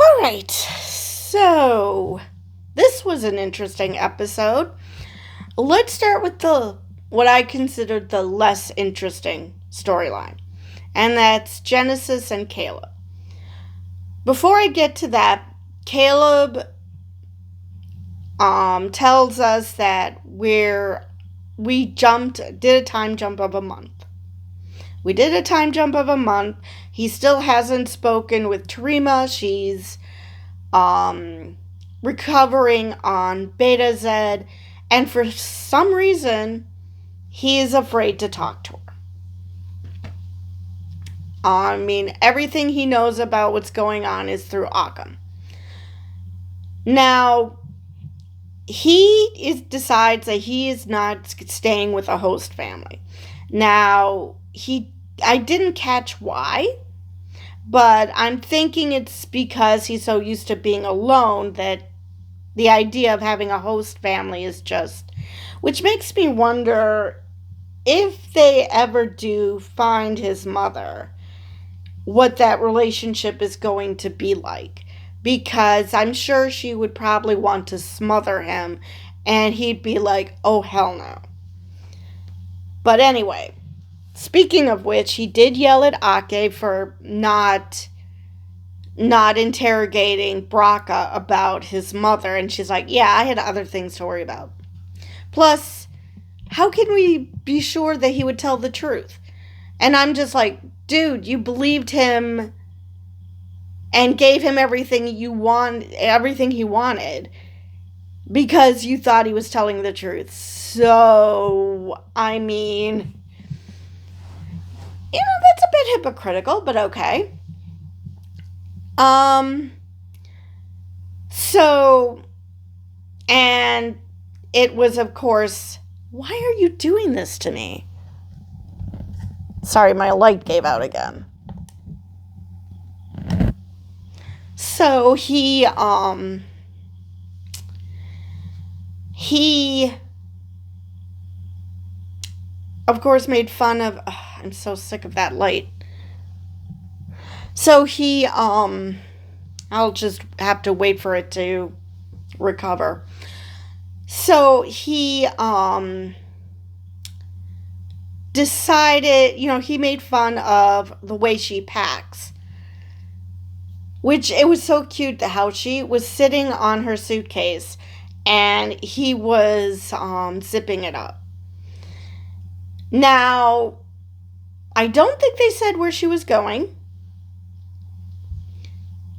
All right, so this was an interesting episode. Let's start with the what I considered the less interesting storyline, and that's Genesis and Caleb. Before I get to that, Caleb tells us that we did a time jump of a month. We did a time jump of a month. He still hasn't spoken with Tarima. She's recovering on Beta Z, and for some reason, he is afraid to talk to her. I mean, everything he knows about what's going on is through Occam. Now, decides that he is not staying with a host family. Now, I didn't catch why, but I'm thinking it's because he's so used to being alone that the idea of having a host family is just, which makes me wonder if they ever do find his mother, what that relationship is going to be like. Because I'm sure she would probably want to smother him, and he'd be like, oh, hell no. But anyway, speaking of which, he did yell at Ake for not interrogating Braca about his mother, and she's like, yeah, I had other things to worry about. Plus, how can we be sure that he would tell the truth? And I'm just like, dude, you believed him and gave him everything he wanted because you thought he was telling the truth. So, I mean, that's a bit hypocritical, but okay. So, and it was, of course, why are you doing this to me? Sorry, my light gave out again. So he, of course, made fun of, I'm so sick of that light. So he, I'll just have to wait for it to recover. So he, decided, he made fun of the way she packs. Which, it was so cute how she was sitting on her suitcase and he was zipping it up. Now, I don't think they said where she was going,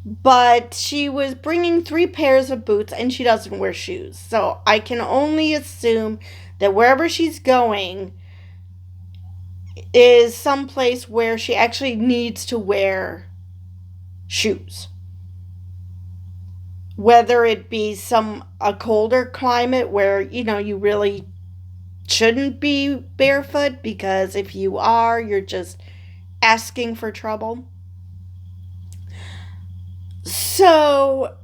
but she was bringing 3 pairs of boots and she doesn't wear shoes. So I can only assume that wherever she's going is someplace where she actually needs to wear shoes. Whether it be a colder climate where, you really shouldn't be barefoot, because if you are, you're just asking for trouble. So,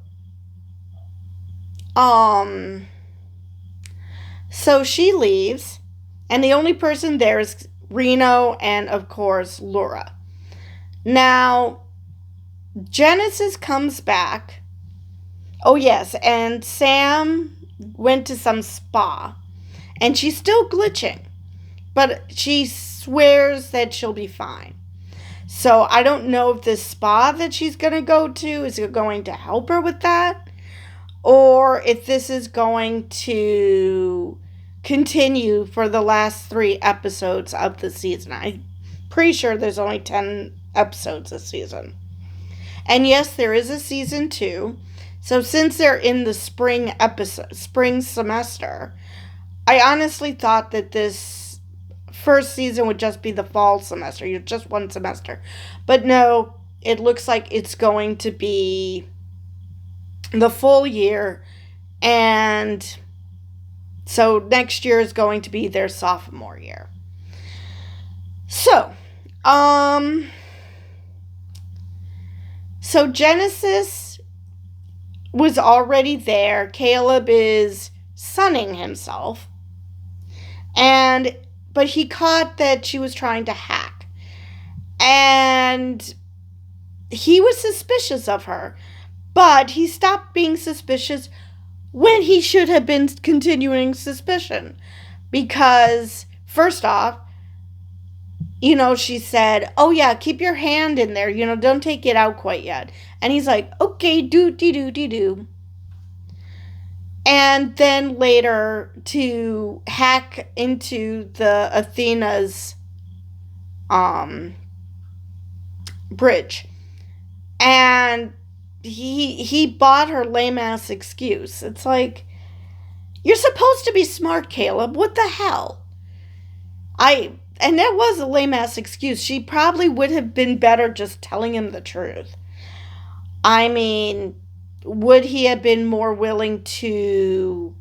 so she leaves, and the only person there is Reno and, of course, Laura. Now, Genesis comes back. Oh, yes, and Sam went to some spa, and she's still glitching, but she swears that she'll be fine. So I don't know if this spa that she's going to go to is going to help her with that, or if this is going to continue for the last 3 episodes of the season. I'm pretty sure there's only 10 episodes this season. And yes, there is a season 2. So since they're in the spring semester, I honestly thought that this first season would just be the fall semester, just one semester. But no, it looks like it's going to be the full year, and so next year is going to be their sophomore year. So, so Genesis was already there. Caleb is sunning himself. But he caught that she was trying to hack. And he was suspicious of her. But he stopped being suspicious when he should have been continuing suspicion. Because, first off, she said, oh yeah, keep your hand in there, don't take it out quite yet. And he's like, okay, do. And then later to hack into the Athena's bridge. And he bought her lame ass excuse. It's like, you're supposed to be smart, Caleb. What the hell? And that was a lame ass excuse. She probably would have been better just telling him the truth. I mean, would he have been more willing to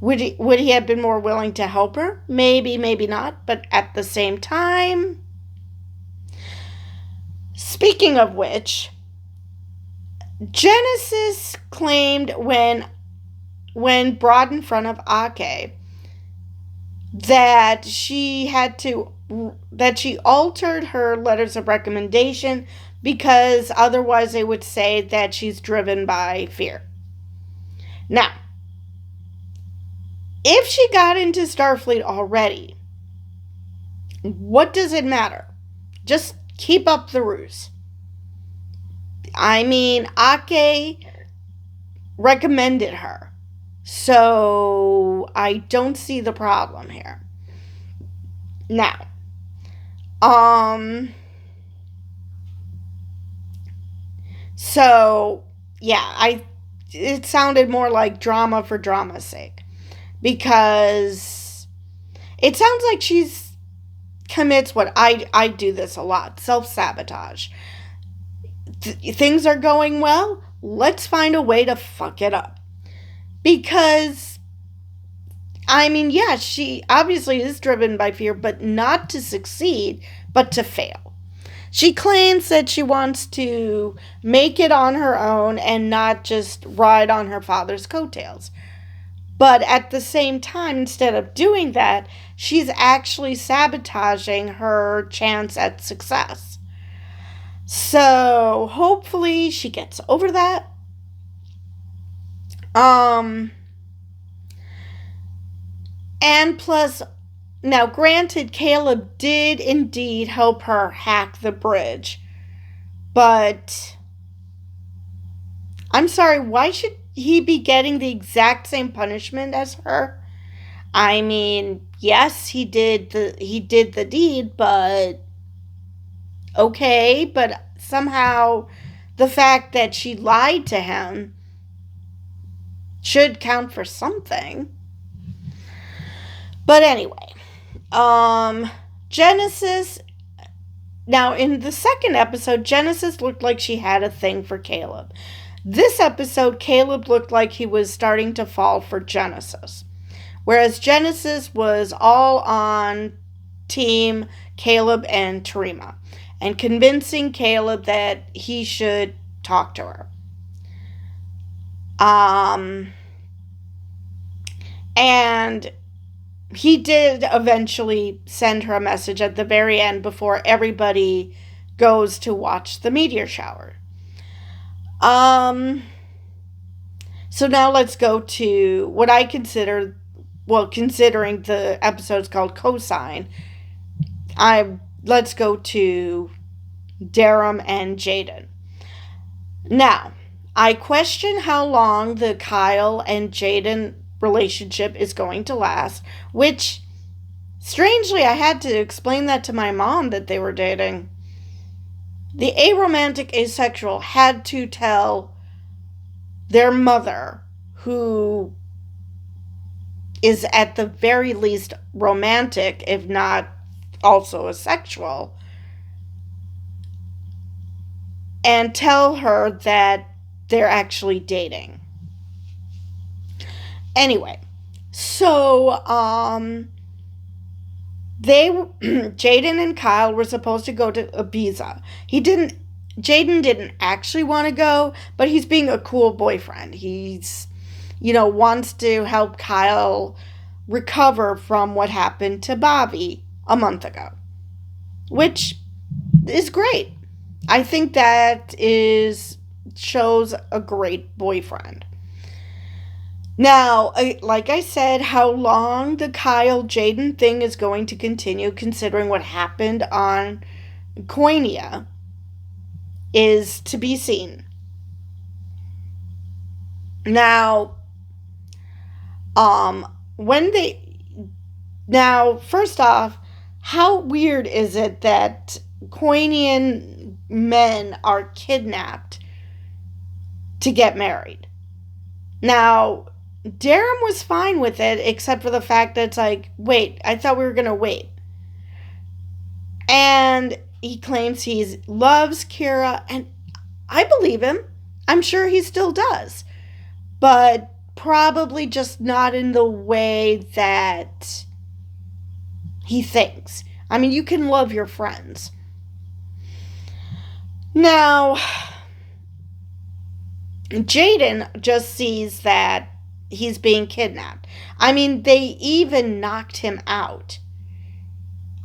would he have been more willing to help her? Maybe, maybe not. But at the same time, speaking of which, Genesis claimed when brought in front of Ake that she altered her letters of recommendation because otherwise they would say that she's driven by fear. Now, if she got into Starfleet already, what does it matter? Just keep up the ruse. I mean, Ake recommended her. So I don't see the problem here. Now, so yeah, it sounded more like drama for drama's sake, because it sounds like she's commits what I do this a lot, self-sabotage. Things are going well, let's find a way to fuck it up. Because, I mean, yeah, she obviously is driven by fear, but not to succeed, but to fail. She claims that she wants to make it on her own and not just ride on her father's coattails. But at the same time, instead of doing that, she's actually sabotaging her chance at success. So, hopefully she gets over that. And plus, now granted, Caleb did indeed help her hack the bridge, but I'm sorry, why should he be getting the exact same punishment as her? I mean, yes, he did the deed, but okay, but somehow the fact that she lied to him should count for something. But anyway, Genesis, now in the second episode, Genesis looked like she had a thing for Caleb. This episode, Caleb looked like he was starting to fall for Genesis. Whereas Genesis was all on team Caleb and Tarima, and convincing Caleb that he should talk to her. And he did eventually send her a message at the very end before everybody goes to watch the meteor shower. So now let's go to what I consider, well, considering the episode's called Cosine, let's go to Darum and Jaden. Now, I question how long the Kyle and Jaden relationship is going to last, which, strangely, I had to explain that to my mom that they were dating. The aromantic asexual had to tell their mother, who is at the very least romantic, if not also asexual, and tell her that they're actually dating. Anyway, so Jaden and Kyle were supposed to go to Ibiza. Jaden didn't actually want to go, but he's being a cool boyfriend. He's, wants to help Kyle recover from what happened to Bobby a month ago, which is great. I think that is shows a great boyfriend. Now, like I said, how long the Kyle Jaden thing is going to continue, considering what happened on Koinonia, is to be seen. Now, when they now first off, how weird is it that Koinian men are kidnapped to get married? Now, Darren was fine with it, except for the fact that it's like, wait, I thought we were gonna wait. And he claims he loves Kira, and I believe him. I'm sure he still does. But probably just not in the way that he thinks. I mean, you can love your friends. Now, Jaden just sees that he's being kidnapped. I mean, they even knocked him out.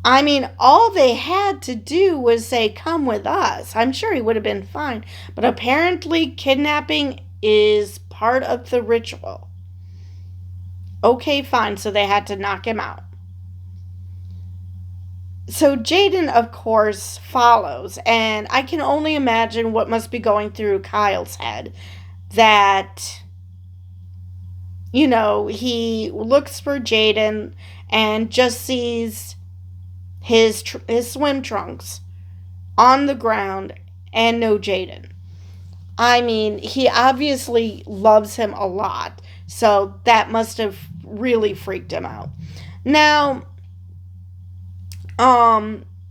I mean, all they had to do was say, come with us. I'm sure he would have been fine. But apparently, kidnapping is part of the ritual. Okay, fine. So they had to knock him out. So Jaden, of course, follows. And I can only imagine what must be going through Kyle's head. That, he looks for Jaden and just sees his swim trunks on the ground and no Jaden. I mean, he obviously loves him a lot, so that must have really freaked him out. Now,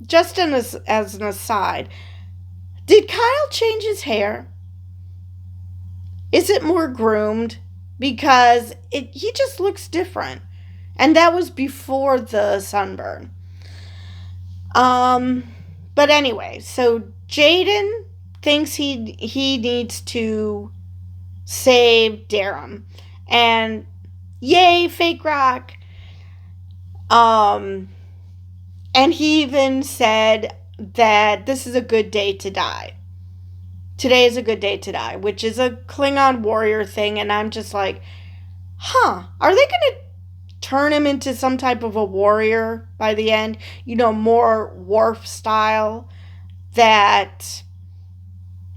just as an aside, did Kyle change his hair? Is it more groomed? Because he just looks different. And that was before the sunburn. But anyway, so Jaden thinks he needs to save Darren. And yay, fake rock. And he even said that this is a good day to die. Today is a good day to die, which is a Klingon warrior thing. And I'm just like, are they going to turn him into some type of a warrior by the end? More Worf style. That,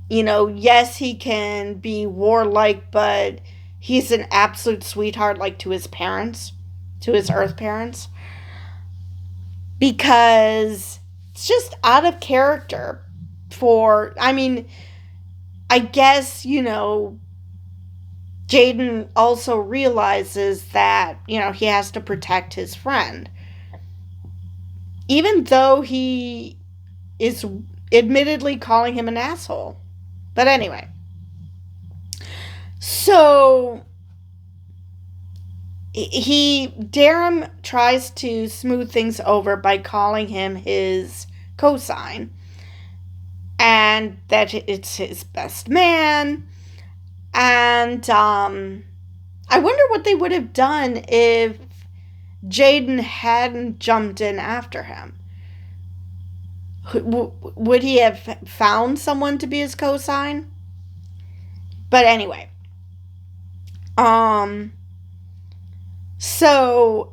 yes, he can be warlike, but he's an absolute sweetheart, like to his parents, to his Earth parents. Because it's just out of character for, I guess, Jaden also realizes that, he has to protect his friend. Even though he is admittedly calling him an asshole. But anyway. So, Darren tries to smooth things over by calling him his cosign. And that it's his best man. And I wonder what they would have done if Jaden hadn't jumped in after him. Would he have found someone to be his cosign? But anyway. So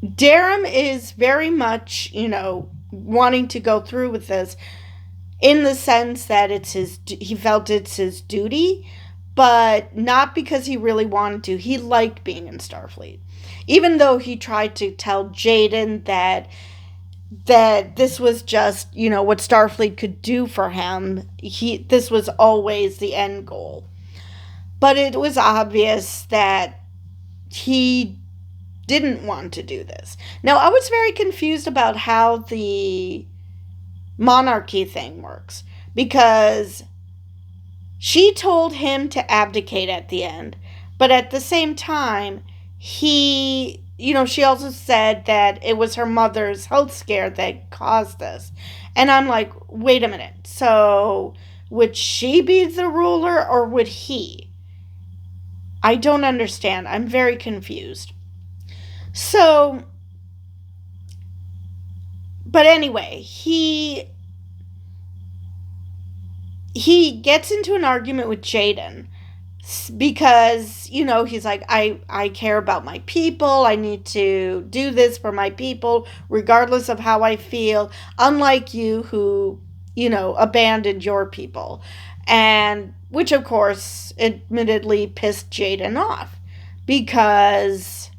Darren is very much, wanting to go through with this in the sense that he felt it's his duty, but not because he really wanted to. He liked being in Starfleet. Even though he tried to tell Jaden that this was just, what Starfleet could do for him. This was always the end goal. But it was obvious that he didn't want to do this. Now, I was very confused about how the monarchy thing works, because she told him to abdicate at the end, but at the same time, she also said that it was her mother's health scare that caused this. And I'm like, wait a minute. So would she be the ruler or would he? I don't understand. I'm very confused. So, but anyway, he he gets into an argument with Jaden because, he's like, I care about my people. I need to do this for my people, regardless of how I feel, unlike you who, abandoned your people. And which, of course, admittedly pissed Jaden off because,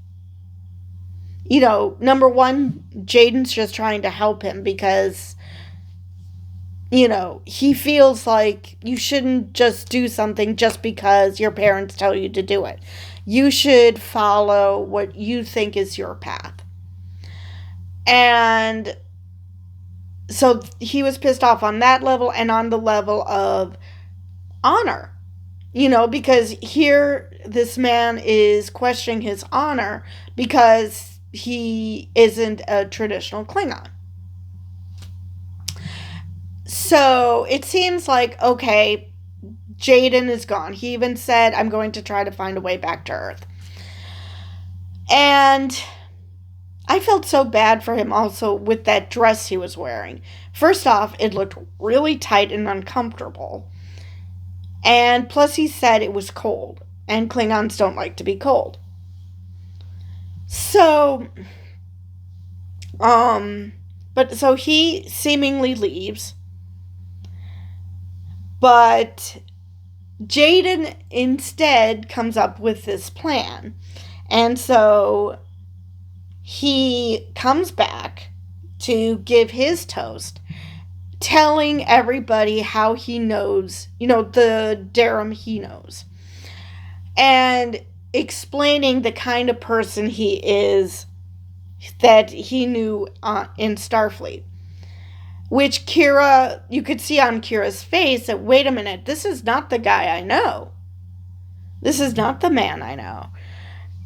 number one, Jaden's just trying to help him because he feels like you shouldn't just do something just because your parents tell you to do it. You should follow what you think is your path. And so he was pissed off on that level and on the level of honor. Because here this man is questioning his honor because he isn't a traditional Klingon. So it seems like, okay, Jaden is gone. He even said, I'm going to try to find a way back to Earth. And I felt so bad for him also with that dress he was wearing. First off, it looked really tight and uncomfortable. And plus he said it was cold. And Klingons don't like to be cold. So, so he seemingly leaves. But Jaden instead comes up with this plan. And so he comes back to give his toast, telling everybody how he knows, the Durham he knows. And explaining the kind of person he is that he knew in Starfleet. Which Kira, you could see on Kira's face that, wait a minute, this is not the guy I know. This is not the man I know.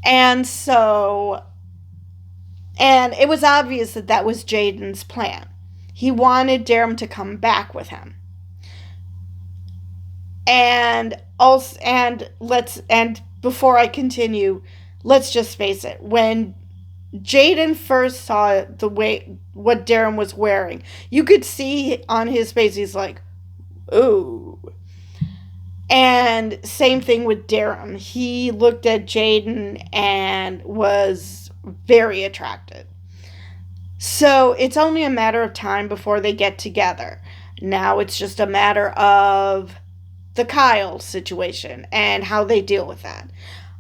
And so, and it was obvious that that was Jaden's plan. He wanted Durham to come back with him. And also, and before I continue, let's just face it, when Jaden first saw what Durham was wearing, you could see on his face, he's like, ooh. And same thing with Durham. He looked at Jaden and was very attracted. So it's only a matter of time before they get together. Now it's just a matter of the Kyle situation and how they deal with that.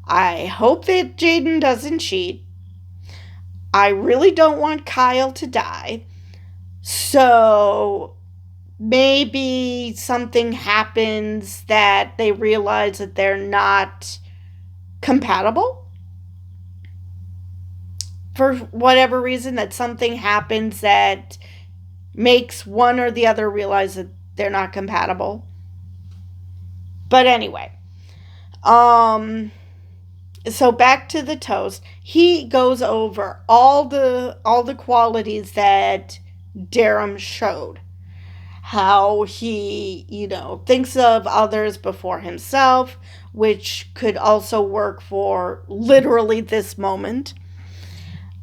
I hope that Jaden doesn't cheat. I really don't want Kyle to die. So maybe something happens that they realize that they're not compatible. For whatever reason, that something happens that makes one or the other realize that they're not compatible. But anyway, so back to the toast. He goes over all the qualities that Durham showed. How he, thinks of others before himself, which could also work for literally this moment.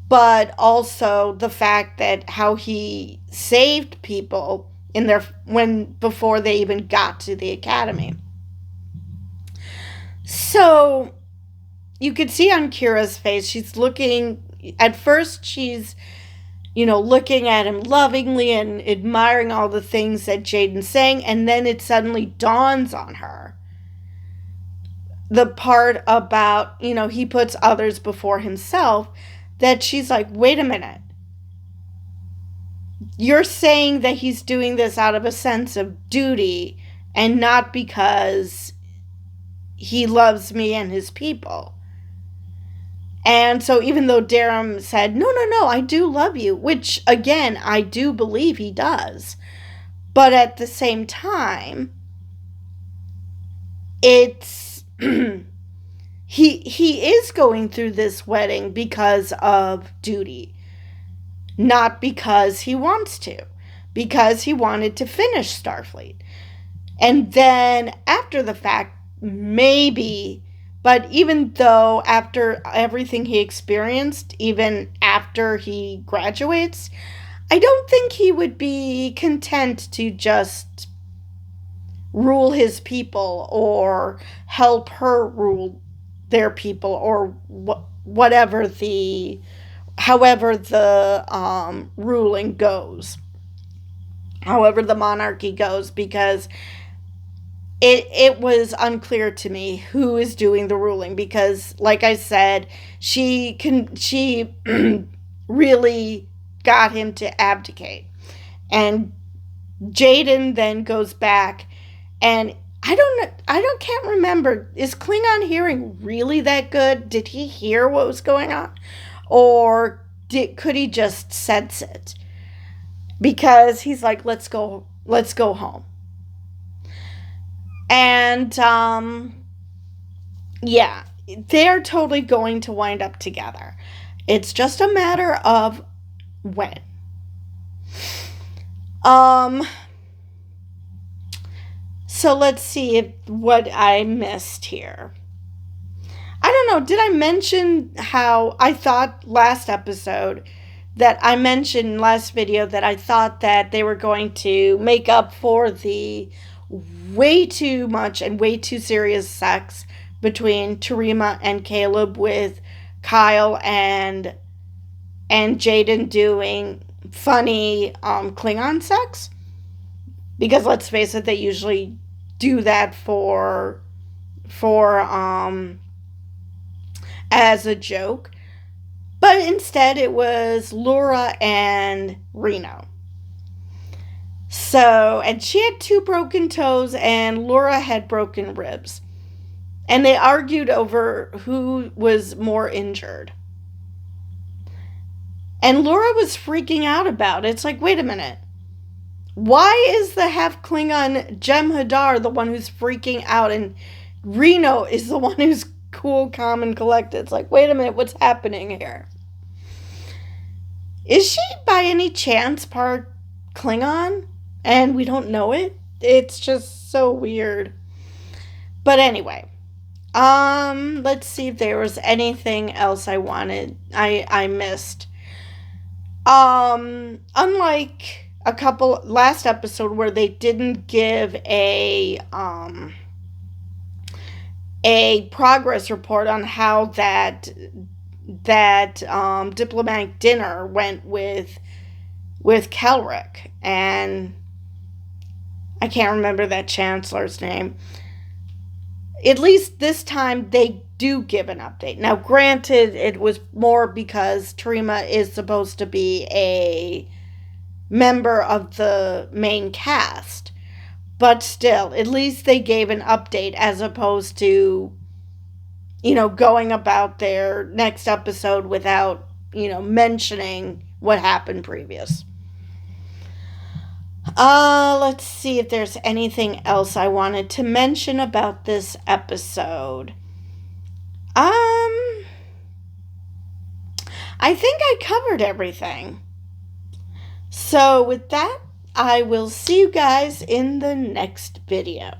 But also the fact that how he saved people before they even got to the academy. So you could see on Kira's face, she's looking, at first she's, looking at him lovingly and admiring all the things that Jaden's saying, and then it suddenly dawns on her. The part about, he puts others before himself, that she's like, wait a minute. You're saying that he's doing this out of a sense of duty and not because he loves me and his people. And so even though Durham said, no, I do love you, which, again, I do believe he does. But at the same time, it's... he is going through this wedding because of duty. Not because he wants to. Because he wanted to finish Starfleet. And then, after the fact, maybe... But even though after everything he experienced, even after he graduates, I don't think he would be content to just rule his people or help her rule their people, or whatever the however the ruling goes, however the monarchy goes, because it was unclear to me who is doing the ruling, because like I said, she really got him to abdicate. And Jaden then goes back, and can't remember, is Klingon hearing really that good? Did he hear what was going on, or could he just sense it? Because he's like, let's go home. And yeah, they're totally going to wind up together. It's just a matter of when. So let's see what I missed here. I don't know, did I mention how I thought last video that I thought that they were going to make up for the way too much and way too serious sex between Terima and Caleb, with Kyle and Jaden doing funny Klingon sex? Because let's face it, they usually do that for as a joke. But instead it was Laura and Reno. So, and she had 2 broken toes and Laura had broken ribs. And they argued over who was more injured. And Laura was freaking out about it. It's like, wait a minute. Why is the half Klingon Jem'Hadar the one who's freaking out, and Reno is the one who's cool, calm, and collected? It's like, wait a minute, what's happening here? Is she by any chance part Klingon and we don't know it? It's just so weird. But anyway, let's see if there was anything else I missed. Unlike a couple last episode where they didn't give a progress report on how that diplomatic dinner went with Kelrick, and I can't remember that chancellor's name. At least this time they do give an update. Now, granted, it was more because Terima is supposed to be a member of the main cast, but still, at least they gave an update as opposed to, going about their next episode without, mentioning what happened previous. Let's see if there's anything else I wanted to mention about this episode. I think I covered everything. So with that, I will see you guys in the next video.